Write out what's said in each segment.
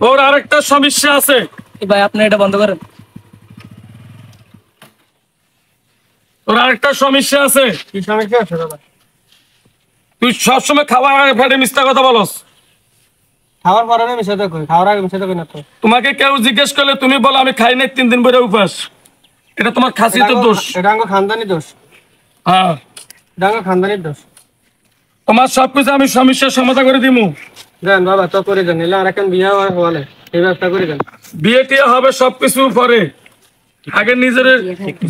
ওর আরেকটা সমস্যা আছে ভাই, আপনি এটা বন্ধ করেন। ওর আরেকটা সমস্যা আছে। কি সমস্যা আছে দাদা? তুই সবসময় খাওয়ার আগে ফেটে মিথ্যা কথা বলস। খাওয়ার পরে না মিশাতে কই, খাওয়ার আগে মিশাতে কই না তো। তোমাকে কেউ জিজ্ঞেস করলে তুমি বলো আমি খাই নাই 3 দিন ধরে উপাস। এটা তোমার খাসিয়তের দোষ। এটা আঙ্গ খানদানি দোষ। হ্যাঁ, এটা আঙ্গ খানদানির দোষ। তোমার সবকিছু আমি সমস্যার সমাধান করে দিমু। দেন বাবা, তো করে দেন, এলা আর এখন বিয়ে হওয়ালে এই ব্যবস্থা করে দেন। বিয়ে টিয়ে হবে সবকিছু পরে, আগে নিজের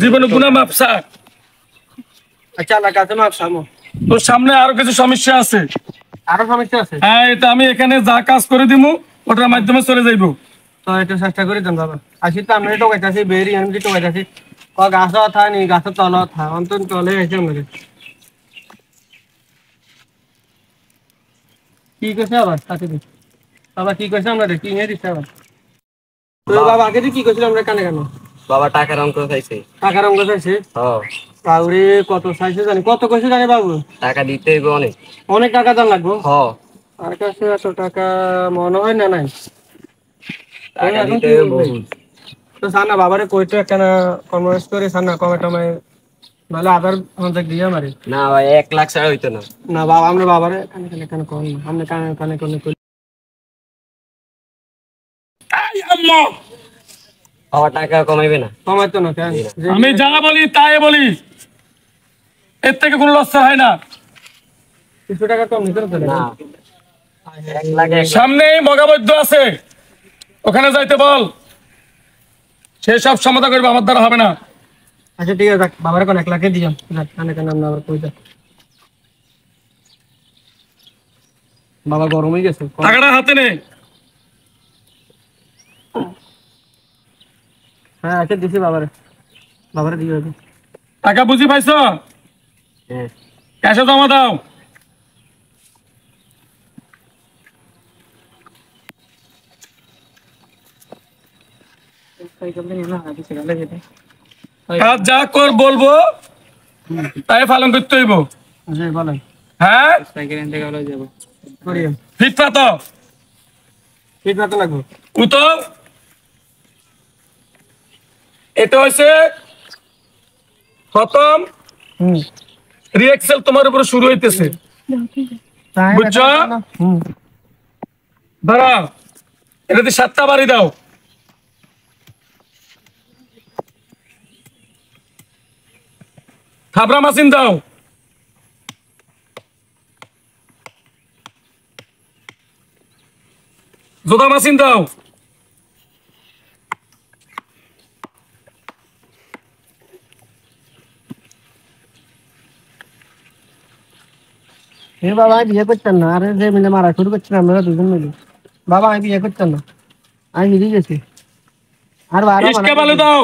জীবনে গুনাহ মাপসা। আচ্ছা, আল্লাহ কাছে মাপ সামো। তোর সামনে আরো কিছু সমস্যা আছে। আরো সমস্যা আছে? হ্যাঁ, এটা আমি এখানে যা কাজ করে দিমু ওটার মাধ্যমে চলে যাইবো। তো একটু চেষ্টা করে দেন বাবা। আসি তো আমরা টোকাইতেছি, বেরি আমি টোকাইতেছি। ক গাছ থা নি গাছের তল থা অন্তত তলে এসে আমাদের কি কইছে আবার সাথে বাবা, কি কইছে আমরা কি নিয়ে দিচ্ছে আবার? তো বাবা আগে কি কইছিল আমরা কানে কানে? বাবা টাকার অঙ্ক চাইছে। টাকার অঙ্ক চাইছে? হ্যাঁ। কাউরে কত চাইছে জানি, কত কইছে জানি বাবু? টাকা দিতে হইব অনেক। অনেক টাকা দাম লাগবো? হ্যাঁ। আর কাছে এত টাকা মনে হয় না নাই। টাকা দিতে হইব। তো সানা বাবারে কইতে কেন কনভার্স করে সানা কমে টমে নাহলে আধার কন্টাক্ট দিয়ে মারি। না ভাই, 1 লাখ ছাড়া হইতো না। না বাবা, আমরা বাবারে কানে কানে কানে কই, আমরা কানে কানে কানে কই। এই আম্মা, বাবা টাকা কমাইবে না। কমাইতো না কেন? আমি যা বলি তাই বলি, এর থেকে কোনো লজ্জা হয় না। কিছু টাকা কম নিতে পারবে না, না? 1 লাখ। সামনেই মগাবৈদ্য আছে, ওখানে যাইতে বল, সে সব সমাধান করবে, আমার দ্বারা হবে না। আচ্ছা ঠিক আছে, বাবারে কোন 1 লাখে দিয়াম, কানে কানে আমরা আবার কই যা। বাবা গরম হয়ে গেছে, টাকাটা হাতে নে। হ্যাঁ আচ্ছা দিছি বাবারে, বাবারে দিয়ে দেব। টাকা বুঝি পাইছো? হ্যাঁ। ক্যাশে জমা দাও। কাজ যা কর বলবো তাই পালন করতে হইব। জি বলেন। হ্যাঁ, করিয়াম ফিটফা তো ঠিক না তো লাগবো। উতো এটা হইছে প্রথম রিএক্সেল তোমার উপরে শুরু হইতেছে, বুঝছো? দাঁড়াও, এটাতে 7টা বাড়ি দাও। থাবরা মাসিন দাও। জোদা মাসিন দাও। বাবা আমি বিয়ে করতাম না, আরে যে মিলে মারা শুরু করছিলাম আমরা দুজন মিলে। বাবা আমি বিয়ে করতাম না, আমি হিরিয়ে গেছি। আর ইসকে বালু দাও।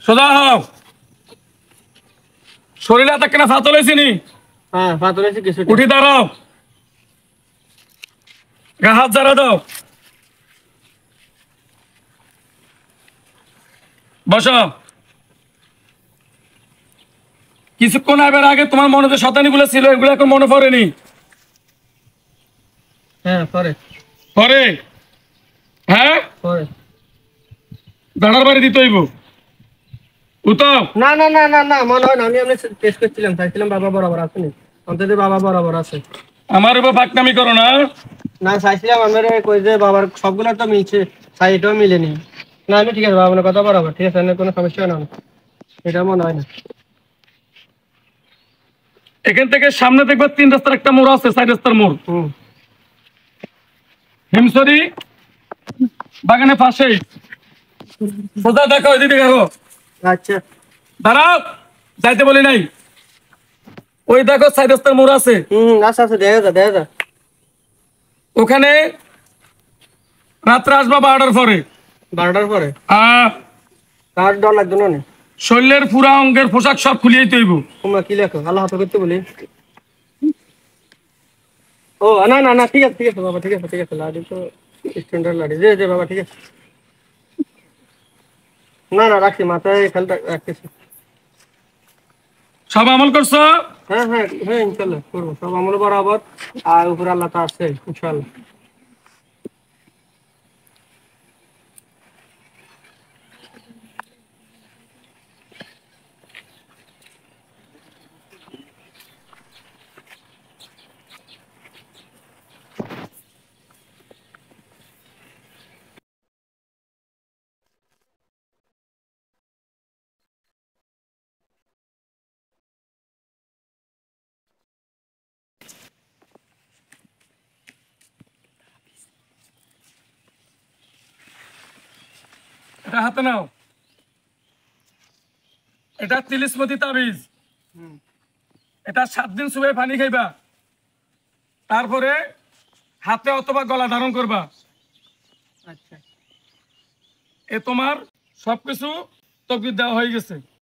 সোজা হও। শরীরে এত কেনা ফাতল হয়েছি নি? হ্যাঁ ফাতল হয়েছে কিছু। উঠি দাঁড়াও, হাত জারা দাও, বসো। কিছুক্ষণ আগের আগে তোমার মনে যে শতানি গুলো ছিল এগুলো এখন মনে পড়েনি? হ্যাঁ পরে পরে। হ্যাঁ, পরে দাঁড়ার বাড়ি দিতে হইব। উতাও। না না না না না মনে হয় না, আমি আপনি টেস্ট করছিলাম, চাইছিলাম বাবা বরাবর আছে নি, অন্তত বাবা বরাবর আছে। আমার উপর ফাঁকনামি করো না। না চাইছিলাম আমার কই যে বাবার সবগুলো তো মিলছে, সাইডও মিলেনি। না আমি ঠিক আছে বাবা, আপনার কথা বরাবর ঠিক আছে, কোনো সমস্যা না, এটা মনে হয় না। এখান থেকে সামনে দেখবে 3 রাস্তার একটা মোড় আছে, 4 রাস্তার মোড়। হিমসরি বাগানের পাশে সোজা দেখো, এদিকে দেখো। আচ্ছা দাঁড়াও, যাইতে বলি নাই। ওই দেখো 4 রাস্তার মোড় আছে, আচ্ছা আচ্ছা দেখা যা দেখা যা। ওখানে রাত্রে আসবা 12টার পরে। 12টার পরে? আহ, কার ডর লাগতো না? শরীরের পুরা অঙ্গের পোশাক সব খুলিয়ে তৈব। তোমরা কি লেখো আল্লাহ হাতে করতে বলি? ও না না না ঠিক আছে ঠিক আছে বাবা, ঠিক আছে ঠিক আছে, লাড়ি তো স্ট্যান্ডার্ড লাড়ি, যে যে বাবা ঠিক আছে। না না রাখছি, মাথায় খেয়াল রাখতেছি। সব আমল করছো? হ্যাঁ হ্যাঁ হ্যাঁ ইনশাল্লাহ করবো, সব আমল বরাবর। আর উপরে আল্লাহ তো আছে ইনশাল্লাহ। এটা হাতে নাও, এটা তিলিসমতি তাবিজ। হুম। এটা 7 দিন চুবাই পানি খাইবা, তারপরে হাতে অথবা গলা ধারণ করবা। আচ্ছা। এ তোমার সবকিছু তকদির দেওয়া হয়ে গেছে।